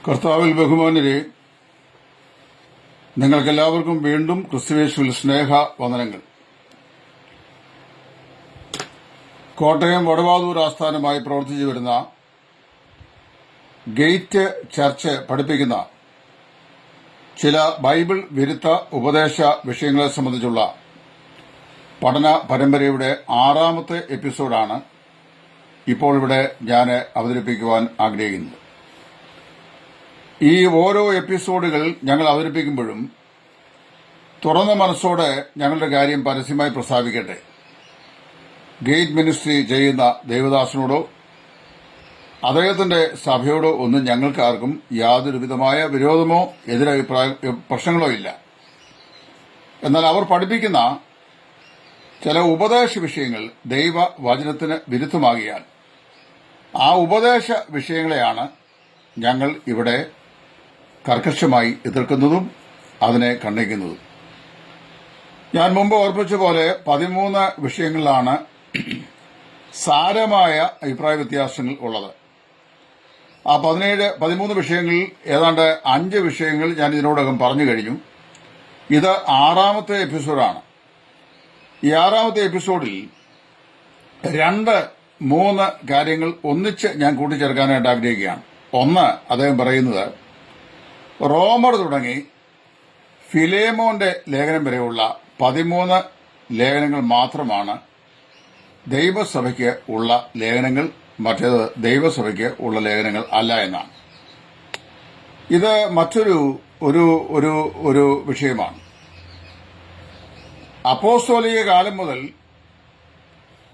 കർത്താവിൽ ബഹുമാന്യരെ, നിങ്ങൾക്കെല്ലാവർക്കും വീണ്ടും ക്രിസ്തുയേശുവിൽ സ്നേഹ വന്ദനങ്ങൾ. കോട്ടയം വടവാതൂർ ആസ്ഥാനമായി പ്രവർത്തിച്ചു വരുന്ന ഗേറ്റ് ചർച്ച് പഠിപ്പിക്കുന്ന ചില ബൈബിൾ വിരുദ്ധ ഉപദേശ വിഷയങ്ങളെ സംബന്ധിച്ചുള്ള പഠന പരമ്പരയുടെ 6ാമത്തെ എപ്പിസോഡാണ് ഇപ്പോൾ ഇവിടെ ഞാൻ അവതരിപ്പിക്കുവാൻ ആഗ്രഹിക്കുന്നത്. ഈ ഓരോ എപ്പിസോഡുകൾ ഞങ്ങൾ അവതരിപ്പിക്കുമ്പോഴും തുറന്ന മനസ്സോടെ ഞങ്ങളുടെ കാര്യം പരസ്യമായി പ്രസ്താവിക്കട്ടെ. ഗേറ്റ് മിനിസ്ട്രി ചെയ്യുന്ന ദേവദാസനോടോ അദ്ദേഹത്തിന്റെ സഭയോടോ ഒന്നും ഞങ്ങൾക്കാർക്കും യാതൊരു വിധമായ വിരോധമോ പ്രശ്നങ്ങളോ ഇല്ല. എന്നാൽ അവർ പഠിപ്പിക്കുന്ന ചില ഉപദേശ വിഷയങ്ങൾ ദൈവവചനത്തിന് വിരുദ്ധമാകിയാൽ ആ ഉപദേശ വിഷയങ്ങളെയാണ് ഞങ്ങൾ ഇവിടെ കർക്കശമായി എതിർക്കുന്നതും അതിനെ ഖണ്ഡിക്കുന്നതും. ഞാൻ മുമ്പ് ഓർപ്പിച്ച പോലെ 13 വിഷയങ്ങളിലാണ് സാരമായ അഭിപ്രായ വ്യത്യാസങ്ങൾ ഉള്ളത്. ആ 13 വിഷയങ്ങളിൽ ഏതാണ്ട് 5 വിഷയങ്ങൾ ഞാൻ ഇതിനോടകം പറഞ്ഞു കഴിഞ്ഞു. ഇത് 6ാമത്തെ എപ്പിസോഡാണ്. ഈ 6ാമത്തെ എപ്പിസോഡിൽ 2-3 കാര്യങ്ങൾ ഒന്നിച്ച് ഞാൻ കൂട്ടിച്ചേർക്കാനായിട്ട് ആഗ്രഹിക്കുകയാണ്. ഒന്ന്, അദ്ദേഹം പറയുന്നത് റോമർ തുടങ്ങി ഫിലേമോന്റെ ലേഖനം വരെയുള്ള 13 ലേഖനങ്ങൾ മാത്രമാണ് ദൈവസഭയ്ക്ക് ഉള്ള ലേഖനങ്ങൾ, മറ്റേത് ദൈവസഭയ്ക്ക് ഉള്ള ലേഖനങ്ങൾ അല്ല എന്നാണ്. ഇത് മറ്റൊരു ഒരു ഒരു ഒരു വിഷയമാണ്. അപ്പോസ്തോലിക കാലം മുതൽ,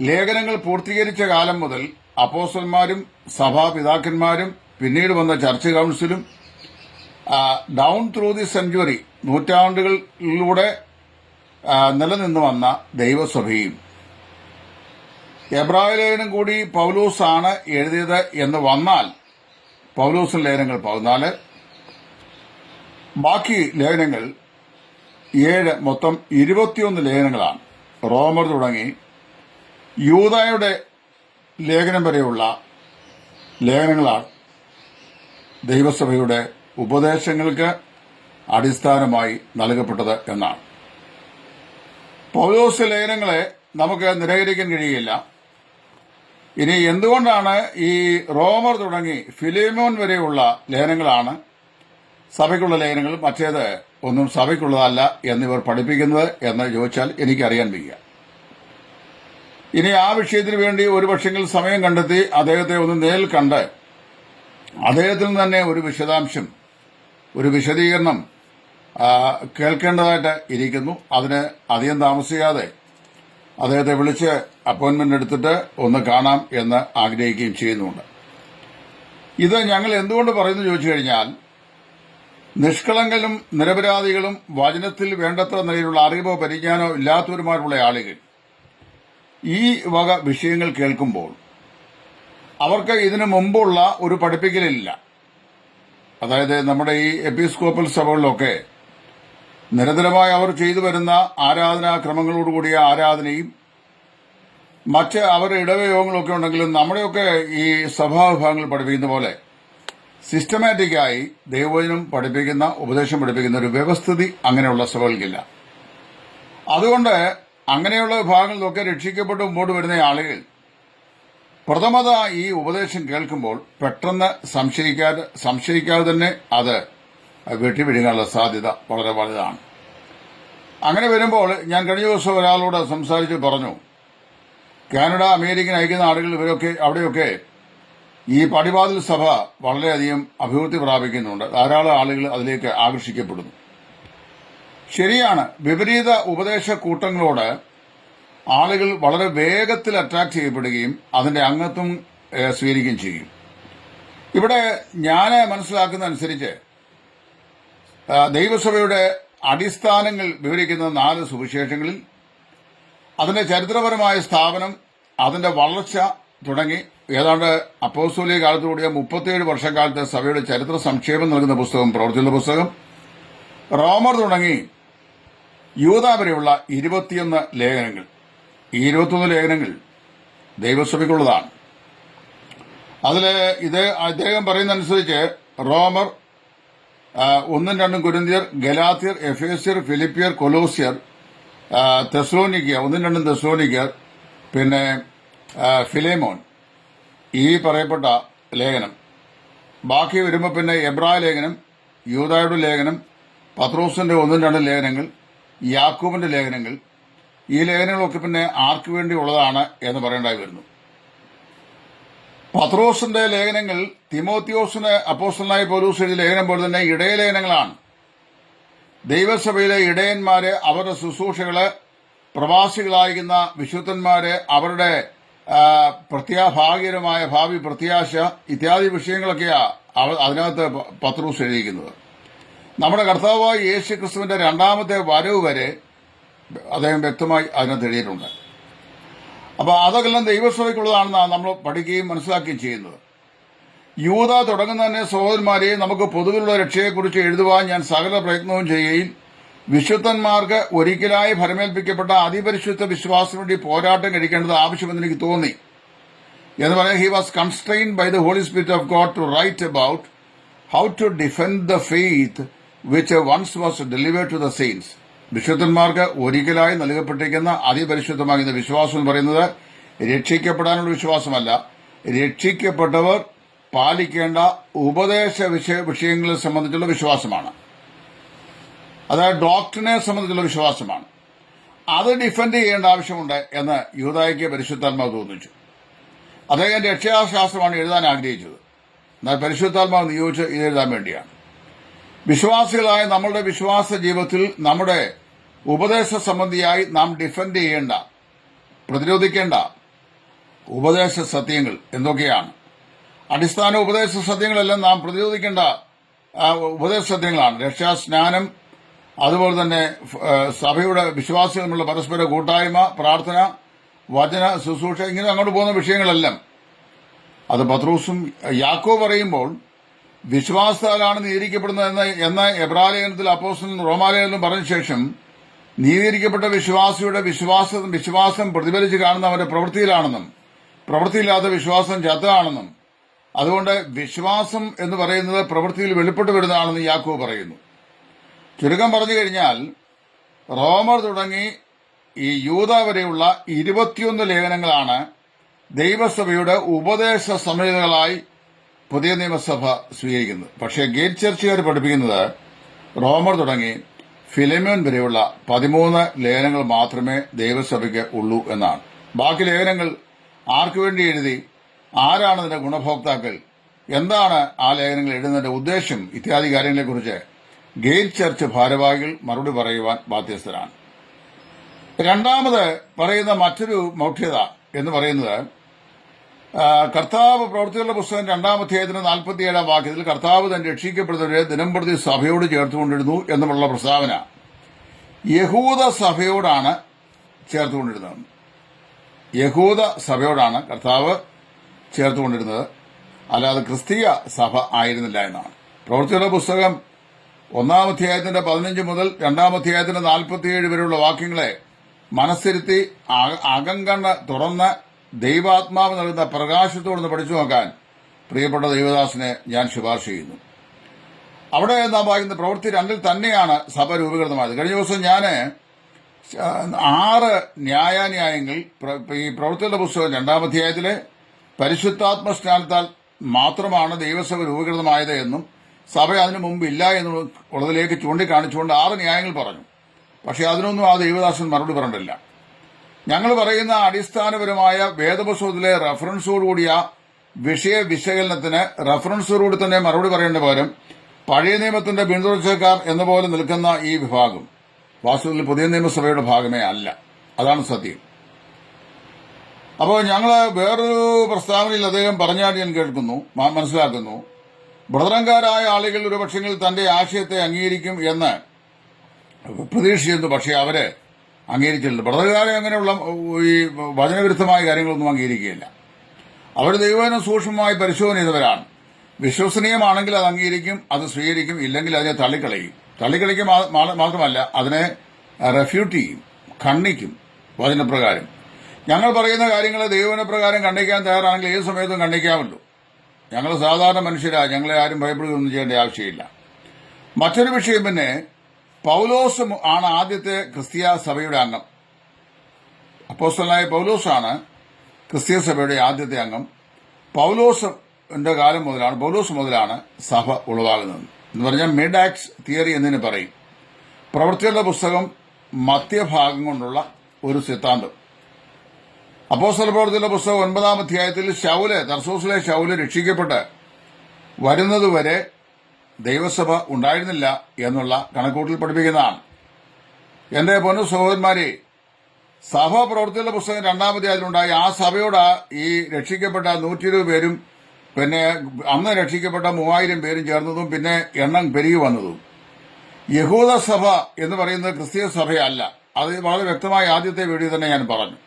ലേഖനങ്ങൾ പൂർത്തീകരിച്ച കാലം മുതൽ അപ്പോസ്തലന്മാരും സഭാപിതാക്കന്മാരും പിന്നീട് വന്ന ചർച്ച് കൌൺസിലും ഡൗൺ ത്രൂ ദി സെഞ്ചുറി, നൂറ്റാണ്ടുകളിലൂടെ നിലനിന്നു വന്ന ദൈവസഭയും എബ്രായ ലേഖനം കൂടി പൗലോസാണ് എഴുതിയത് എന്ന് വന്നാൽ പൗലോസിന്റെ ലേഖനങ്ങൾ 14, ബാക്കി ലേഖനങ്ങൾ 7, മൊത്തം 21 ലേഖനങ്ങളാണ്. റോമർ തുടങ്ങി യൂദായുടെ ലേഖനം വരെയുള്ള ലേഖനങ്ങളാണ് ദൈവസഭയുടെ ഉപദേശങ്ങൾക്ക് അടിസ്ഥാനമായി നൽകപ്പെട്ടത് എന്നാണ്. പൗലോസ് ലേഖനങ്ങളെ നമുക്ക് നിരാകരിക്കാൻ കഴിയില്ല. ഇനി എന്തുകൊണ്ടാണ് ഈ റോമർ തുടങ്ങി ഫിലേമോൻ വരെയുള്ള ലേഖനങ്ങളാണ് സഭയ്ക്കുള്ള ലേഖനങ്ങൾ, മറ്റേത് ഒന്നും സഭയ്ക്കുള്ളതല്ല എന്നിവർ പഠിപ്പിക്കുന്നത് എന്ന് ചോദിച്ചാൽ എനിക്കറിയാൻ വയ്യ. ഇനി ആ വിഷയത്തിന് വേണ്ടി ഒരു പക്ഷെങ്കിൽ സമയം കണ്ടെത്തി അദ്ദേഹത്തെ ഒന്ന് നേരിൽ കണ്ട് അദ്ദേഹത്തിൽ നിന്ന് തന്നെ ഒരു വിശദാംശം, ഒരു വിശദീകരണം കേൾക്കേണ്ടതായിട്ട് ഇരിക്കുന്നു. അതിന് അധികം താമസിയാതെ അദ്ദേഹത്തെ വിളിച്ച് അപ്പോയിന്റ്മെന്റ് എടുത്തിട്ട് ഒന്ന് കാണാം എന്ന് ആഗ്രഹിക്കുകയും ചെയ്യുന്നുണ്ട്. ഇത് ഞങ്ങൾ എന്തുകൊണ്ട് പറയുന്നു ചോദിച്ചു കഴിഞ്ഞാൽ, നിഷ്കളങ്കരും നിരപരാധികളും വചനത്തിൽ വേണ്ടത്ര നിലയിലുള്ള അറിവോ പരിജ്ഞാനോ ഇല്ലാത്തവരുമായിട്ടുള്ള ആളുകൾ ഈ വക വിഷയങ്ങൾ കേൾക്കുമ്പോൾ അവർക്ക് ഇതിനു മുമ്പുള്ള ഒരു പഠിപ്പിക്കലില്ല. അതായത് നമ്മുടെ ഈ എപ്പിസ്കോപ്പൽ സഭകളിലൊക്കെ നിരന്തരമായി അവർ ചെയ്തു വരുന്ന ആരാധനാക്രമങ്ങളോടുകൂടിയ ആരാധനയും മറ്റ് അവരുടെ ഇടവയോഗങ്ങളൊക്കെ ഉണ്ടെങ്കിലും നമ്മുടെയൊക്കെ ഈ സഭാവിഭാഗങ്ങൾ പഠിപ്പിക്കുന്ന പോലെ സിസ്റ്റമാറ്റിക്കായി ദൈവവചനം പഠിപ്പിക്കുന്ന, ഉപദേശം പഠിപ്പിക്കുന്ന ഒരു വ്യവസ്ഥിതി അങ്ങനെയുള്ള സഭകൾക്കില്ല. അതുകൊണ്ട് അങ്ങനെയുള്ള വിഭാഗങ്ങളിലൊക്കെ രക്ഷിക്കപ്പെട്ട് മുമ്പോട്ട് വരുന്ന ആളുകൾ പ്രഥമത ഈ ഉപദേശം കേൾക്കുമ്പോൾ പെട്ടെന്ന് സംശയിക്കാതെ തന്നെ അത് വെട്ടിവിഴുങ്ങാനുള്ള സാധ്യത വളരെ വലുതാണ്. അങ്ങനെ വരുമ്പോൾ ഞാൻ കഴിഞ്ഞ ദിവസം ഒരാളോട് സംസാരിച്ച് പറഞ്ഞു, കാനഡ, അമേരിക്കൻ ഐക്യനാടുകൾ ഇവരൊക്കെ അവിടെയൊക്കെ ഈ പടിവാതിൽ സഭ വളരെയധികം അഭിവൃദ്ധി പ്രാപിക്കുന്നുണ്ട്. ധാരാളം ആളുകൾ അതിലേക്ക് ആകർഷിക്കപ്പെടുന്നു. ശരിയാണ്, വിപരീത ഉപദേശ കൂട്ടങ്ങളോട് ആളുകൾ വളരെ വേഗത്തിൽ അട്രാക്ട് ചെയ്യപ്പെടുകയും അതിന്റെ അംഗത്വം സ്വീകരിക്കുകയും ചെയ്യും. ഇവിടെ ഞാൻ മനസ്സിലാക്കുന്ന അനുസരിച്ച് ദൈവസഭയുടെ അടിസ്ഥാനങ്ങൾ വിവരിക്കുന്ന 4 സുവിശേഷങ്ങളിൽ അതിന്റെ ചരിത്രപരമായ സ്ഥാപനം, അതിന്റെ വളർച്ച തുടങ്ങി ഏതാണ്ട് അപ്പോസ്തോലിക കാലത്തുകൂടിയ 37 വർഷക്കാലത്തെ സഭയുടെ ചരിത്ര സംക്ഷേപം നൽകുന്ന പുസ്തകം പ്രവൃത്തിയുള്ള പുസ്തകം, റോമർ തുടങ്ങി യൂദാ വരെയുള്ള 21 ലേഖനങ്ങൾ. ഈ 21 ലേഖനങ്ങൾ ദൈവസഭയ്ക്കുള്ളതാണ്. അതില് അദ്ദേഹം പറയുന്നതനുസരിച്ച് റോമർ, 1-2 കൊരിന്ത്യർ, ഗലാത്യർ, എഫേസ്യർ, ഫിലിപ്പിയർ, കൊലോസ്യർ, തെസ്സലോനിക്ക, 1-2 തെസ്സലോനിക്കർ, പിന്നെ ഫിലേമോൻ, ഈ പറയപ്പെട്ട ലേഖനം. ബാക്കി വരുമ്പോൾ പിന്നെ എബ്രായ ലേഖനം, യൂദായുടെ ലേഖനം, പത്രോസിന്റെ 1-2 ലേഖനങ്ങൾ, യാക്കോബിന്റെ ലേഖനങ്ങൾ, ഈ ലേഖനങ്ങളൊക്കെ പിന്നെ ആർക്ക് വേണ്ടിയുള്ളതാണ് എന്ന് പറയേണ്ടായി വരുന്നു. പത്രോസിന്റെ ലേഖനങ്ങൾ തിമോത്തിയോസിന് അപ്പോസ്തലനായ പൗലോസ് എഴുതിയ ലേഖനം പോലെ തന്നെ ഇടയ ലേഖനങ്ങളാണ്. ദൈവസഭയിലെ ഇടയന്മാരെ, അവരുടെ ശുശ്രൂഷകള്, പ്രവാസികളായിരിക്കുന്ന വിശുദ്ധന്മാരെ, അവരുടെ ഭാഗ്യകരമായ ഭാവി പ്രത്യാശ ഇത്യാദി വിഷയങ്ങളൊക്കെയാ അതിനകത്ത് പത്രോസ് എഴുതിയിരിക്കുന്നത്. നമ്മുടെ കർത്താവായ യേശു ക്രിസ്തുവിന്റെ രണ്ടാമത്തെ വരവ് വരെ അദ്ദേഹം വ്യക്തമായി അതിനകത്ത് എഴുതിയിട്ടുണ്ട്. അപ്പൊ അതെല്ലാം ദൈവസഭയ്ക്കുള്ളതാണെന്നാണ് നമ്മൾ പഠിക്കുകയും മനസ്സിലാക്കുകയും ചെയ്യുന്നത്. യൂദ തുടങ്ങുന്ന തന്നെ സഹോദരന്മാരെ, നമുക്ക് പൊതുവിലുള്ള രക്ഷയെക്കുറിച്ച് എഴുതുവാൻ ഞാൻ സകല പ്രയത്നവും ചെയ്യുകയും വിശുദ്ധന്മാർക്ക് ഒരിക്കലായി ഫലമേൽപ്പിക്കപ്പെട്ട അതിപരിശുദ്ധ വിശ്വാസത്തിന് വേണ്ടി പോരാട്ടം കഴിക്കേണ്ടത് ആവശ്യമെന്ന് എനിക്ക് തോന്നി എന്ന് പറയാൻ, he was constrained by the holy spirit of God to write about how to defend the faith which once was delivered to the saints. വിശുദ്ധന്മാർക്ക് ഒരിക്കലായി നൽകപ്പെട്ടിരിക്കുന്ന അതിപരിശുദ്ധമാകുന്ന വിശ്വാസം എന്ന് പറയുന്നത് രക്ഷിക്കപ്പെടാനുള്ള വിശ്വാസമല്ല, രക്ഷിക്കപ്പെട്ടവർ പാലിക്കേണ്ട ഉപദേശ വിഷയങ്ങളെ സംബന്ധിച്ചുള്ള വിശ്വാസമാണ്. അതായത് ഡോക്ടറിനെ സംബന്ധിച്ചുള്ള വിശ്വാസമാണ്. അത് ഡിഫെൻഡ് ചെയ്യേണ്ട ആവശ്യമുണ്ട് എന്ന് യൂദായ്ക്ക് പരിശുദ്ധാത്മാവ് തോന്നിച്ചു. അദ്ദേഹം രക്ഷാശാസ്ത്രമാണ് എഴുതാൻ ആഗ്രഹിച്ചത്, എന്നാൽ പരിശുദ്ധാത്മാവ് നിയോഗിച്ച് ഇത് എഴുതാൻ വേണ്ടിയാണ്. വിശ്വാസികളായ നമ്മളുടെ വിശ്വാസ ജീവിതത്തിൽ നമ്മുടെ ഉപദേശ സംബന്ധിയായി നാം ഡിഫെൻഡ് ചെയ്യേണ്ട, പ്രതിരോധിക്കേണ്ട ഉപദേശ സത്യങ്ങൾ എന്തൊക്കെയാണ്? അടിസ്ഥാന ഉപദേശ സത്യങ്ങളെല്ലാം നാം പ്രതിരോധിക്കേണ്ട ഉപദേശ സത്യങ്ങളാണ്. രക്ഷാസ്നാനം, അതുപോലെ തന്നെ സഭയുടെ വിശ്വാസികൾ തമ്മിലുള്ള പരസ്പര കൂട്ടായ്മ, പ്രാർത്ഥന, വചന ശുശ്രൂഷ, ഇങ്ങനെ അങ്ങോട്ട് പോകുന്ന വിഷയങ്ങളെല്ലാം അത് പത്രോസും യാക്കോബ് പറയുമ്പോൾ വിശ്വാസത്താലാണ് നീതിരിക്കപ്പെടുന്നത് എന്ന എബ്രാലേഖനത്തിൽ അപ്പോസ്തലനും റോമാലേഖനത്തിലും പറഞ്ഞ ശേഷം നീതിരിക്കപ്പെട്ട വിശ്വാസിയുടെ വിശ്വാസം പ്രതിഫലിച്ച് കാണുന്നവന്റെ പ്രവൃത്തിയിലാണെന്നും പ്രവൃത്തിയില്ലാത്ത വിശ്വാസം ചത്തതാണെന്നും, അതുകൊണ്ട് വിശ്വാസം എന്ന് പറയുന്നത് പ്രവൃത്തിയിൽ വെളിപ്പെട്ടു വരുന്നതാണെന്ന് യാക്കോബ് പറയുന്നു. ചുരുക്കം പറഞ്ഞു കഴിഞ്ഞാൽ റോമർ തുടങ്ങി ഈ യൂദ വരെയുള്ള 21 ലേഖനങ്ങളാണ് ദൈവസഭയുടെ ഉപദേശ സംഹിതകളായി പുതിയ നിയമസഭ സ്വീകരിക്കുന്നത്. പക്ഷേ ഗേറ്റ് ചർച്ചുകാർ പഠിപ്പിക്കുന്നത് റോമർ തുടങ്ങി ഫിലിമോൻ വരെയുള്ള 13 ലേഖനങ്ങൾ മാത്രമേ ദൈവസഭയ്ക്ക് ഉള്ളൂ എന്നാണ്. ബാക്കി ലേഖനങ്ങൾ ആർക്കു വേണ്ടി എഴുതി, ആരാണ് അതിന്റെ ഗുണഭോക്താക്കൾ, എന്താണ് ആ ലേഖനങ്ങൾ എഴുതുന്നതിന്റെ ഉദ്ദേശം ഇത്യാദി കാര്യങ്ങളെക്കുറിച്ച് ഗേറ്റ് ചർച്ച് ഭാരവാഹികൾ മറുപടി പറയുവാൻ ബാധ്യസ്ഥരാണ്. രണ്ടാമത് പറയുന്ന മറ്റൊരു മൗഢ്യത എന്ന് പറയുന്നത്, കർത്താവ് പ്രവൃത്തികളുടെ പുസ്തകം 2-ാം അധ്യായത്തിന് 47-ാം വാക്യത്തിൽ കർത്താവ് തന്നെ രക്ഷിക്കപ്പെടുന്നവരെ ദിനംപ്രതി സഭയോട് ചേർത്തുകൊണ്ടിരുന്നു എന്നുള്ള പ്രസ്താവന യഹൂദ സഭയോടാണ് ചേർത്തുകൊണ്ടിരുന്നത്. യഹൂദ സഭയോടാണ് കർത്താവ് ചേർത്തുകൊണ്ടിരുന്നത്, അല്ലാതെ ക്രിസ്തീയ സഭ ആയിരുന്നില്ല എന്നാണ്. പ്രവൃത്തികളുടെ പുസ്തകം 1-ാം അധ്യായത്തിന്റെ 15 മുതൽ 2-ാം അധ്യായത്തിന്റെ 47 വരെയുള്ള വാക്യങ്ങളെ മനസ്സിരുത്തി അകങ്കണ്ണ് തുറന്ന് ദൈവാത്മാവ് നൽകുന്ന പ്രകാശത്തോടൊന്ന് പഠിച്ചു നോക്കാൻ പ്രിയപ്പെട്ട ദൈവദാസനെ ഞാൻ ശുപാർശ ചെയ്യുന്നു. അവിടെ നാം വായിക്കുന്ന പ്രവൃത്തി 2-ൽ തന്നെയാണ് സഭ രൂപീകൃതമായത്. കഴിഞ്ഞ ദിവസം ഞാൻ 6 ന്യായാന്യായങ്ങൾ ഈ പ്രവൃത്തികളുടെ പുസ്തകം 2-ാം അധ്യായത്തിലെ പരിശുദ്ധാത്മ സ്നാനത്താൽ മാത്രമാണ് ദൈവസഭ രൂപീകൃതമായത് എന്നും സഭ അതിനു മുമ്പ് ഇല്ല എന്നുള്ളതിലേക്ക് ചൂണ്ടിക്കാണിച്ചുകൊണ്ട് 6 ന്യായങ്ങൾ പറഞ്ഞു. പക്ഷെ അതിനൊന്നും ആ ദൈവദാസൻ മറുപടി പറഞ്ഞില്ല. ഞങ്ങൾ പറയുന്ന അടിസ്ഥാനപരമായ വേദപുസ്തകത്തിലെ റഫറൻസോടുകൂടിയ വിഷയ വിശകലനത്തിന് റഫറൻസോടുകൂടി തന്നെ മറുപടി പറയേണ്ട പകരം പഴയ നിയമത്തിന്റെ പിന്തുടർച്ചക്കാർ എന്ന പോലെ നിൽക്കുന്ന ഈ വിഭാഗം വാസ്തവത്തിൽ പുതിയ നിയമസഭയുടെ ഭാഗമേ അല്ല. അതാണ് സത്യം. അപ്പോൾ ഞങ്ങൾ വേറൊരു പ്രസ്താവനയിൽ അദ്ദേഹം പറഞ്ഞാൽ ഞാൻ കേൾക്കുന്നു, മനസ്സിലാക്കുന്നു, ബ്രദറൻകാരായ ആളുകൾ ഒരുപക്ഷെങ്കിൽ തന്റെ ആശയത്തെ അംഗീകരിക്കും എന്ന് പ്രതീക്ഷിച്ചിരുന്നു. പക്ഷേ അവര് അംഗീകരിച്ചിട്ടുണ്ട്. ബ്രദറുകാരെ അങ്ങനെയുള്ള ഈ വചനവിരുദ്ധമായ കാര്യങ്ങളൊന്നും അംഗീകരിക്കുകയില്ല. അവർ ദൈവവചനം സൂക്ഷ്മമായി പരിശോധന ചെയ്തവരാണ്. വിശ്വസനീയമാണെങ്കിൽ അത് അംഗീകരിക്കും, അത് സ്വീകരിക്കും, ഇല്ലെങ്കിൽ അതിനെ തള്ളിക്കളയും മാത്രമല്ല അതിനെ റെഫ്യൂട്ട് ചെയ്യും, ഖണ്ഡിക്കും. വചനപ്രകാരം ഞങ്ങൾ പറയുന്ന കാര്യങ്ങളെ ദൈവവചനപ്രകാരം ഖണ്ഡിക്കാൻ തയ്യാറാണെങ്കിൽ ഏത് സമയത്തും ഖണ്ഡിക്കാമല്ലോ. ഞങ്ങൾ സാധാരണ മനുഷ്യരാ, ഞങ്ങളെ ആരും ഭയപ്പെടുകയൊന്നും ചെയ്യേണ്ട ആവശ്യമില്ല. മറ്റൊരു വിഷയം പിന്നെ പൗലോസ് ആണ് ആദ്യത്തെ ക്രിസ്തീയ സഭയുടെ അംഗം. അപ്പോസ്തലനായ പൗലോസാണ് ക്രിസ്തീയ സഭയുടെ ആദ്യത്തെ അംഗം. പൗലോസിന്റെ കാലം മുതലാണ്, പൗലോസ് മുതലാണ് സഭ ഉളവാകുന്നത് എന്ന് പറഞ്ഞാൽ മിഡ് ആക്സ് തിയറി എന്നതിന് പറയും. പ്രവൃത്തികളുടെ പുസ്തകം മധ്യഭാഗം കൊണ്ടുള്ള ഒരു സിദ്ധാന്തം. അപ്പോസ്തല പ്രവൃത്തികളുടെ പുസ്തകം 9-ാം അധ്യായത്തിൽ തർസോസിലെ ശൗല് രക്ഷിക്കപ്പെട്ട് വരുന്നതുവരെ ദൈവസഭ ഉണ്ടായിരുന്നില്ല എന്നുള്ള കണക്കൂട്ടിൽ പഠിപ്പിക്കുന്നതാണ്. എന്റെ പൊന്നു സഹോദരന്മാരെ, സഭ പ്രവൃത്തികളുടെ പുസ്തകം 2-ാം അധ്യായത്തിലുണ്ടായി ആ സഭയോട് ഈ രക്ഷിക്കപ്പെട്ട 120 പേരും പിന്നെ അന്ന് രക്ഷിക്കപ്പെട്ട 3000 പേരും ചേർന്നതും പിന്നെ എണ്ണം പെരുകി വന്നതും. യഹൂദ സഭ എന്ന് പറയുന്നത് ക്രിസ്തീയ സഭയല്ല. അത് വളരെ വ്യക്തമായി ആദ്യത്തെ വീഡിയോ തന്നെ ഞാൻ പറഞ്ഞു.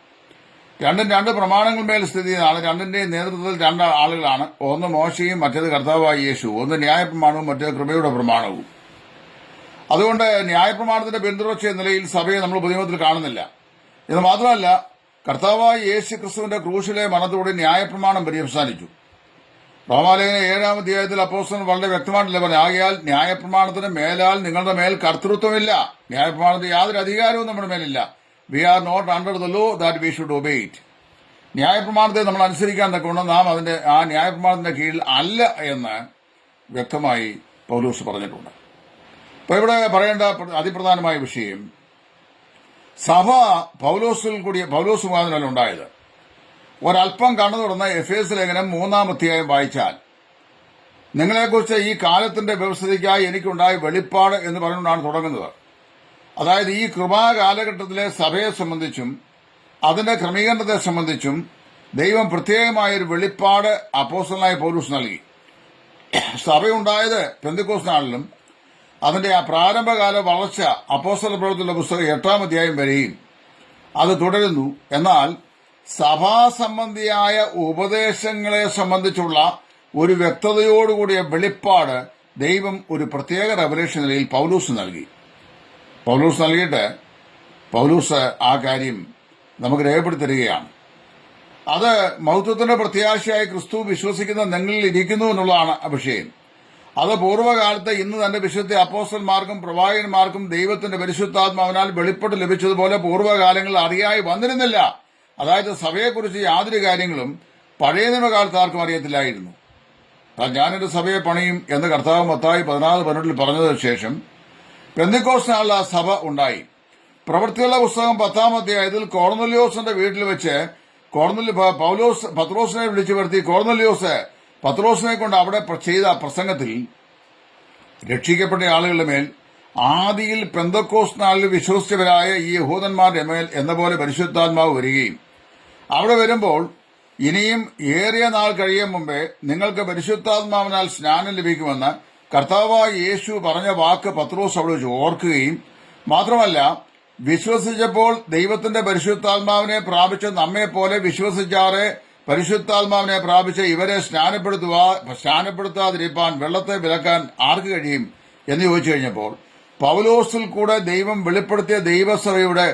രണ്ടും രണ്ട് പ്രമാണങ്ങൾ സ്ഥിതി ചെയ്യുന്നതാണ്. രണ്ടിന്റെയും നേതൃത്വത്തിൽ 2 ആളുകളാണ്. ഒന്ന് മോശയും മറ്റേത് കർത്താവായ യേശു. ഒന്ന് ന്യായപ്രമാണവും മറ്റേത് കൃപയുടെ പ്രമാണവും. അതുകൊണ്ട് ന്യായപ്രമാണത്തിന്റെ പിന്തുടർച്ച എന്ന നിലയിൽ സഭയെ നമ്മൾ പുതിയമത്തിൽ കാണുന്നില്ല. ഇത് മാത്രമല്ല, കർത്താവായ യേശു ക്രിസ്തുവിന്റെ ക്രൂശിലെ മരണത്തോടെ ന്യായപ്രമാണം പര്യവസാനിച്ചു. റോമാലേഖന 7-ാം അധ്യായത്തിൽ അപ്പോസ്തലൻ വളരെ വ്യക്തമായിട്ടല്ലേ പറഞ്ഞു, ആകയാൽ ന്യായപ്രമാണത്തിന് മേലാൽ നിങ്ങളുടെ മേൽ കർത്തൃത്വമില്ല. ന്യായപ്രമാണത്തിന് യാതൊരു അധികാരവും നമ്മുടെ മേലില്ല. We are not under the law that we should obey it. ന്യായപ്രമാണത്തെ നമ്മൾ അനുസരിക്കാൻ തക്കവണ്ണം നാം ആ ന്യായപ്രമാണത്തിന്റെ കീഴിൽ അല്ല എന്ന് വ്യക്തമായി പൗലോസ് പറഞ്ഞിട്ടുണ്ട്. അപ്പൊ ഇവിടെ പറയേണ്ട അതിപ്രധാനമായ വിഷയം, സഭ പൗലോസ് മുഖാന്തരമല്ല ഉണ്ടായത്. ഒരല്പം കണ്ണു തുറന്ന എഫേസ് ലേഖനം 3-ാം അധ്യായം വായിച്ചാൽ നിങ്ങളെക്കുറിച്ച് ഈ കാലത്തിന്റെ വ്യവസ്ഥയ്ക്കായി എനിക്കുണ്ടായ വെളിപ്പാട് എന്ന് പറഞ്ഞുകൊണ്ടാണ് തുടങ്ങുന്നത്. അതായത് ഈ കൃപാകാലഘട്ടത്തിലെ സഭയെ സംബന്ധിച്ചും അതിന്റെ ക്രമീകരണത്തെ സംബന്ധിച്ചും ദൈവം പ്രത്യേകമായൊരു വെളിപ്പാട് അപ്പോസ്തലനായ പൗലോസ് നൽകി. സഭയുണ്ടായത് പെന്തക്കോസ്ത് നാളിലും അതിന്റെ ആ പ്രാരംഭകാല വളർച്ച അപ്പോസ്തല പ്രവൃത്തികളുടെ പുസ്തകം 8-ാം അധ്യായം വരെയും അത് തുടരുന്നു. എന്നാൽ സഭാസംബന്ധിയായ ഉപദേശങ്ങളെ സംബന്ധിച്ചുള്ള ഒരു വ്യക്തതയോടുകൂടിയ വെളിപ്പാട് ദൈവം ഒരു പ്രത്യേക റെവലേഷൻ നിലയിൽ പൗലോസ് നൽകി. പൗലോസ് നൽകിയിട്ട് പൗലോസ് ആ കാര്യം നമുക്ക് രേഖപ്പെടുത്തിരിക്കുകയാണ്. അത് മഹത്വത്തിന്റെ പ്രത്യാശയായി ക്രിസ്തു വിശ്വസിക്കുന്ന നിങ്ങളിൽ ഇരിക്കുന്നു എന്നുള്ളതാണ് വിഷയം. അത് പൂർവ്വകാലത്ത് ഇന്ന് തന്റെ വിശുദ്ധ അപ്പോസ്തലന്മാർക്കും പ്രവാചകന്മാർക്കും ദൈവത്തിന്റെ പരിശുദ്ധാത്മാവിനാൽ വെളിപ്പെട്ട് ലഭിച്ചതുപോലെ പൂർവ്വകാലങ്ങളിൽ അറിയായി വന്നിരുന്നില്ല. അതായത് സഭയെക്കുറിച്ച് യാതൊരു കാര്യങ്ങളും പഴയ നിയമകാലത്ത് ആർക്കും അറിയത്തില്ലായിരുന്നു. ഞാനൊരു സഭയെ പണിയും എന്ന് കർത്താവ് മത്തായി 14:18 പറഞ്ഞതിനു ശേഷം പെന്തക്കോസ്ത് നാളിൽ ആ സഭ ഉണ്ടായി. പ്രവൃത്തികളുടെ പുസ്തകം 10-ാം അധ്യായത്തിൽ കൊർന്നല്യോസിന്റെ വീട്ടിൽ വെച്ച് പത്രോസിനെ വിളിച്ചു വരുത്തി കൊർന്നല്യോസ് പത്രോസിനെ കൊണ്ട് അവിടെ ചെയ്ത പ്രസംഗത്തിൽ രക്ഷിക്കപ്പെട്ട ആളുകളുടെ മേൽ ആദിയിൽ പെന്തക്കോസ്ത് നാളിൽ വിശ്വസിച്ചവരായ ഈ യഹൂദന്മാരുടെ മേൽ എന്ന പോലെ പരിശുദ്ധാത്മാവ് വരികയും അവിടെ വരുമ്പോൾ ഇനിയും ഏറിയ നാൾ കഴിയും മുമ്പേ നിങ്ങൾക്ക് പരിശുദ്ധാത്മാവിനാൽ സ്നാനം ലഭിക്കുമെന്ന് കർത്താവായ യേശു പറഞ്ഞ വാക്ക് പത്രോസ് അവിടെ വെച്ച് ഓർക്കുകയും മാത്രമല്ല, വിശ്വസിച്ചപ്പോൾ ദൈവത്തിന്റെ പരിശുദ്ധാത്മാവിനെ പ്രാപിച്ച നമ്മെപ്പോലെ വിശ്വസിച്ചാറെ പരിശുദ്ധാത്മാവിനെ പ്രാപിച്ച ഇവരെ സ്നാനപ്പെടുത്താതിരിക്കാൻ വെള്ളത്തെ വിലക്കാൻ ആർക്ക് കഴിയും എന്ന് ചോദിച്ചു കഴിഞ്ഞപ്പോൾ പൗലോസിൽ കൂടെ ദൈവം വെളിപ്പെടുത്തിയ ദൈവസഭയുടെ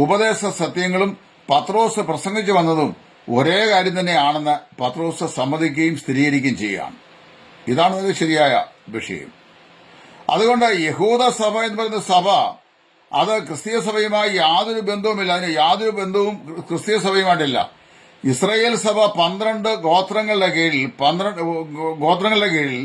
ഉപദേശ സത്യങ്ങളും പത്രോസ് പ്രസംഗിച്ചു വന്നതും ഒരേ കാര്യം തന്നെയാണെന്ന് പത്രോസ് സമ്മതിക്കുകയും സ്ഥിരീകരിക്കുകയും ചെയ്യുകയാണ്. ഇതാണ് അതിന്റെ ശരിയായ വിഷയം. അതുകൊണ്ട് യഹൂദ സഭ എന്ന് പറയുന്ന സഭ അത് ക്രിസ്തീയ സഭയുമായി യാതൊരു ബന്ധവുമില്ല. അതിന് യാതൊരു ബന്ധവും ക്രിസ്തീയ സഭയുമായിട്ടില്ല. ഇസ്രായേൽ സഭ 12 ഗോത്രങ്ങളുടെ കീഴിൽ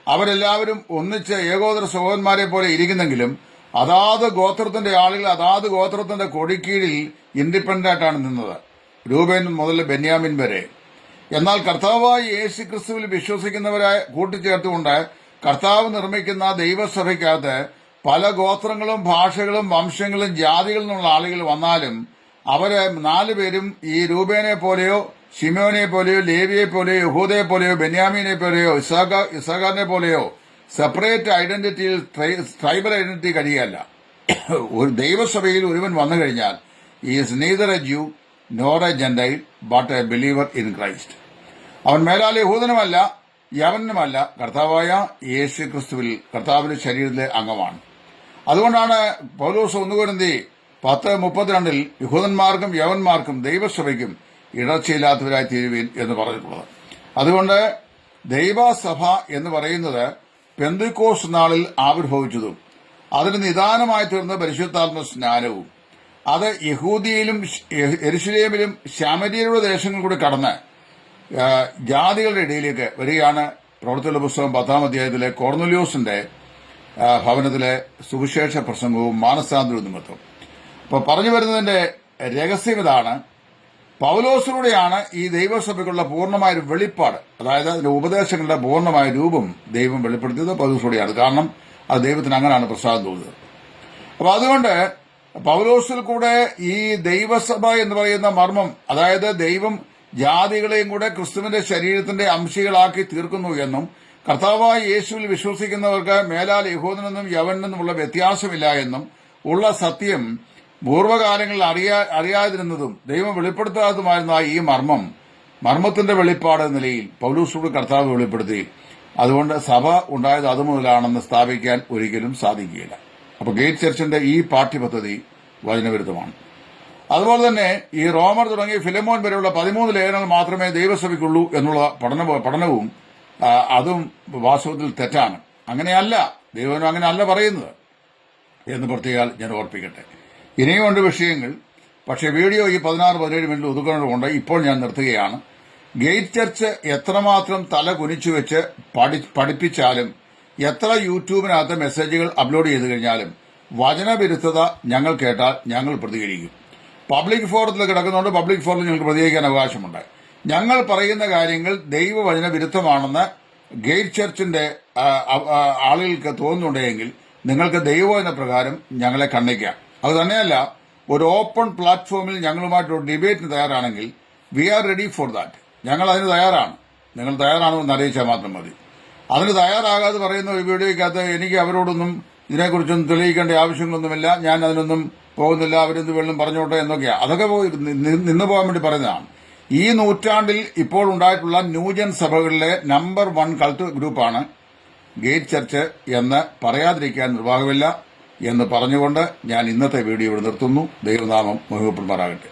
അവരെല്ലാവരും ഒന്നിച്ച് ഏകോദര സഹോദരന്മാരെ പോലെ ഇരിക്കുന്നെങ്കിലും അതാത് ഗോത്രത്തിന്റെ ആളുകൾ അതാത് ഗോത്രത്തിന്റെ കൊടിക്കീഴിൽ ഇൻഡിപെൻഡന്റ് ആയിട്ടാണ് നിന്നത്, രൂബേൻ മുതൽ ബെന്യാമിൻ വരെ. എന്നാൽ കർത്താവായ യേശു ക്രിസ്തുവിൽ വിശ്വസിക്കുന്നവരെ കൂട്ടിച്ചേർത്തുകൊണ്ട് കർത്താവ് നിർമ്മിക്കുന്ന ദൈവസഭയ്ക്കകത്ത് പല ഗോത്രങ്ങളും ഭാഷകളും വംശങ്ങളും ജാതികളിൽ നിന്നുള്ള ആളുകൾ വന്നാലും അവര് 4 പേരും ഈ രൂബേനെ പോലെയോ ശിമോനെ പോലെയോ ലേവിയെ പോലെയോ യഹൂദയെ പോലെയോ ബെന്യാമീനെ പോലെയോ ഇസാഖാറിനെ പോലെയോ സെപ്പറേറ്റ് ഐഡന്റിറ്റിയിൽ ട്രൈബൽ ഐഡന്റിറ്റി കഴിയല്ല. ഒരു ദൈവസഭയിൽ ഒരുവൻ വന്നു കഴിഞ്ഞാൽ is neither A juice nor A Gentile but A believer in Christ. അവൻ മേലാൽ യഹൂദനുമല്ല യവനുമല്ല, കർത്താവായ യേശു ക്രിസ്തുവിൽ കർത്താവിന്റെ ശരീരത്തിലെ അംഗമാണ്. അതുകൊണ്ടാണ് പൗലോസ് 1 കൊരിന്ത്യർ 10:32 യഹൂദന്മാർക്കും യവന്മാർക്കും ദൈവസഭയ്ക്കും ഇടർച്ചയില്ലാത്തവരായി തീരുവീൻ എന്ന് പറഞ്ഞിട്ടുള്ളത്. അതുകൊണ്ട് ദൈവസഭ എന്ന് പറയുന്നത് പെന്തക്കോസ്ത് നാളിൽ ആവിർഭവിച്ചതും അതിന് നിദാനമായി തീർന്ന പരിശുദ്ധാത്മ സ്നാനവും അത് യഹൂദിയിലും യെരുശലേമിലും ശമര്യരുടെ ദേശങ്ങൾ കൂടി കടന്ന് ജാതികളുടെ ഇടയിലേക്ക് വരികയാണ്. പ്രവൃത്തികളുടെ പുസ്തകം 10-ാം അധ്യായത്തിലെ കൊർന്നല്യോസിന്റെ ഭവനത്തിലെ സുവിശേഷ പ്രസംഗവും മാനസാന്തരവും നിമിത്തം. അപ്പോൾ പറഞ്ഞു വരുന്നതിന്റെ രഹസ്യം ഇതാണ്. പൗലോസിലൂടെയാണ് ഈ ദൈവസഭയ്ക്കുള്ള പൂർണ്ണമായ ഒരു വെളിപ്പാട്, അതായത് അതിന്റെ ഉപദേശങ്ങളുടെ പൂർണ്ണമായ രൂപം ദൈവം വെളിപ്പെടുത്തിയത് പൗലോസിലൂടെയാണ്. കാരണം അത് ദൈവത്തിന് അങ്ങനെയാണ് പ്രസാദം തോന്നുന്നത്. അപ്പൊ അതുകൊണ്ട് പൗലോസിൽ കൂടെ ഈ ദൈവസഭ എന്ന് പറയുന്ന മർമ്മം, അതായത് ദൈവം ജാതികളെയും കൂടെ ക്രിസ്തുവിന്റെ ശരീരത്തിന്റെ അംശികളാക്കി തീർക്കുന്നു എന്നും കർത്താവായ യേശുവിൽ വിശ്വസിക്കുന്നവർക്ക് മേലാൽ യഹൂദനെന്നും യവനെന്നുമുള്ള വ്യത്യാസമില്ല എന്നും ഉള്ള സത്യം പൂർവ്വകാലങ്ങളിൽ അറിയാതിരുന്നതും ദൈവം വെളിപ്പെടുത്താത്തതുമായിരുന്ന ഈ മർമ്മത്തിന്റെ വെളിപ്പാട് എന്ന നിലയിൽ പൗലോസിലൂടെ കർത്താവ് വെളിപ്പെടുത്തി. അതുകൊണ്ട് സഭ ഉണ്ടായത് അതുമുതലാണെന്ന് സ്ഥാപിക്കാൻ ഒരിക്കലും സാധിക്കുകയില്ല. അപ്പൊ ഗേറ്റ് ചർച്ചിന്റെ ഈ പാഠ്യപദ്ധതി വചനവിരുദ്ധമാണ്. അതുപോലെ തന്നെ ഈ റോമർ തുടങ്ങി ഫിലമോൻ വരെയുള്ള 13 ലേഖനങ്ങൾ മാത്രമേ ദൈവസഭയ്ക്കുള്ളൂ എന്നുള്ള പഠനവും അതും വാസ്തവത്തിൽ തെറ്റാണ്. അങ്ങനെയല്ല, ദൈവം അങ്ങനെയല്ല പറയുന്നത് എന്ന് പ്രത്യേകം ഞാൻ ഓർപ്പിക്കട്ടെ. ഇനിയുമുണ്ട് വിഷയങ്ങൾ. പക്ഷേ വീഡിയോ ഈ 16-17 മിനിറ്റ് ഒതുക്കുന്നതുകൊണ്ട് ഇപ്പോൾ ഞാൻ നിർത്തുകയാണ്. ഗേറ്റ് ചർച്ച് എത്രമാത്രം തല കുനിച്ചു വെച്ച് പഠിപ്പിച്ചാലും എത്ര യൂട്യൂബിനകത്ത് മെസ്സേജുകൾ അപ്ലോഡ് ചെയ്തു കഴിഞ്ഞാലും വചനവിരുദ്ധത ഞങ്ങൾ കേട്ടാൽ ഞങ്ങൾ പ്രതികരിക്കും. പബ്ലിക് ഫോറത്തിൽ കിടക്കുന്നതുകൊണ്ട് പബ്ലിക് ഫോറത്തിൽ ഞങ്ങൾക്ക് പ്രതികരിക്കാൻ അവകാശമുണ്ട്. ഞങ്ങൾ പറയുന്ന കാര്യങ്ങൾ ദൈവവചന വിരുദ്ധമാണെന്ന് ഗേറ്റ് ചർച്ചിന്റെ ആളുകൾക്ക് തോന്നുന്നുണ്ടെങ്കിൽ നിങ്ങൾക്ക് ദൈവവചന പ്രകാരം ഞങ്ങളെ കണ്ണിക്കാം. അത് തന്നെയല്ല, ഒരു ഓപ്പൺ പ്ലാറ്റ്ഫോമിൽ ഞങ്ങളുമായിട്ടൊരു ഡിബേറ്റിന് തയ്യാറാണെങ്കിൽ we are ready for that. ഞങ്ങൾ അതിന് തയ്യാറാണ്. നിങ്ങൾ തയ്യാറാണെന്ന് അറിയിച്ചാൽ മാത്രം മതി. അതിന് തയ്യാറാകാതെ പറയുന്ന ഒരു വീഡിയോയ്ക്കകത്ത് എനിക്ക് അവരോടൊന്നും ഇതിനെക്കുറിച്ചൊന്നും തെളിയിക്കേണ്ട ആവശ്യങ്ങളൊന്നുമില്ല, ഞാൻ അതിനൊന്നും പോകുന്നില്ല, അവരെന്ത് വെള്ളം പറഞ്ഞോട്ടെ എന്നൊക്കെയാണ്. അതൊക്കെ നിന്ന് പോകാൻ വേണ്ടി പറയുന്നതാണ്. ഈ നൂറ്റാണ്ടിൽ ഇപ്പോൾ ഉണ്ടായിട്ടുള്ള ന്യൂജൻ സഭകളിലെ നമ്പർ 1 കൾട്ട് ഗ്രൂപ്പാണ് ഗേറ്റ് ചർച്ച് എന്ന് പറയാതിരിക്കാൻ നിർവാഹമില്ല എന്ന് പറഞ്ഞുകൊണ്ട് ഞാൻ ഇന്നത്തെ വീഡിയോ ഇവിടെ നിർത്തുന്നു. ദൈവനാമം മഹിമപ്പെടുമാറാകട്ടെ.